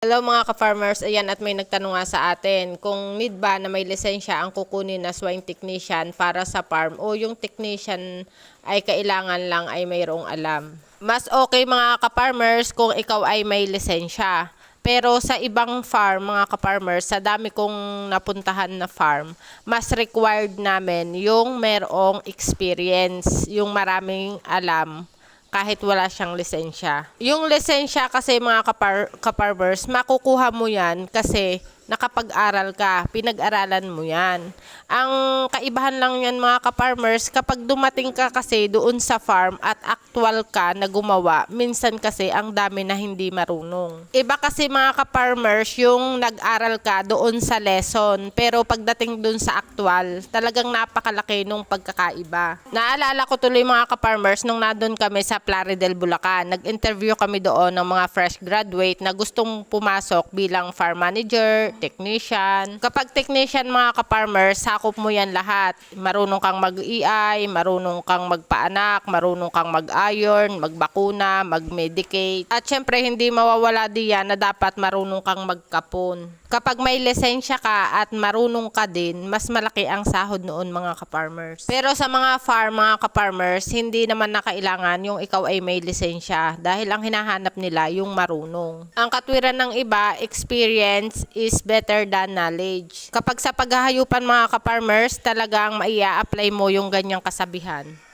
Hello mga ka-farmers, ayan at may nagtanong nga sa atin kung need ba na may lisensya ang kukunin na swine technician para sa farm o yung technician ay kailangan lang ay mayroong alam. Mas okay mga ka-farmers kung ikaw ay may lisensya. Pero sa ibang farm mga ka-farmers, sa dami kong napuntahan na farm, mas required namin yung mayroong experience, yung maraming alam kahit wala siyang lisensya. Yung lisensya kasi mga kaparmers, makukuha mo yan kasi nakapag-aral ka, pinag-aralan mo yan. Ang kaibahan lang yan mga kaparmers, kapag dumating ka kasi doon sa farm at actual ka na gumawa, minsan kasi ang dami na hindi marunong. Iba kasi mga kaparmers, yung nag-aral ka doon sa lesson, pero pagdating doon sa actual, talagang napakalaki nung pagkakaiba. Naalala ko tuloy mga kaparmers, nung nandun kami sa Plaridel, Bulacan, nag-interview kami doon ng mga fresh graduate na gustong pumasok bilang farm manager, technician. Kapag technician mga ka-farmers, sakop mo yan lahat. Marunong kang mag-EI, marunong kang magpaanak, marunong kang mag-iron, magbakuna, mag-medicate. At syempre hindi mawawala diyan na dapat marunong kang magkapon. Kapag may lisensya ka at marunong ka din, mas malaki ang sahod noon mga ka-farmers. Pero sa mga farm mga ka-farmers, hindi naman na kailangan yung ikaw ay may lisensya dahil ang hinahanap nila yung marunong. Ang katwiran ng iba, experience is better than knowledge. Kapag sa paghahayupan mga ka-farmers, talagang maia-apply mo yung ganyang kasabihan.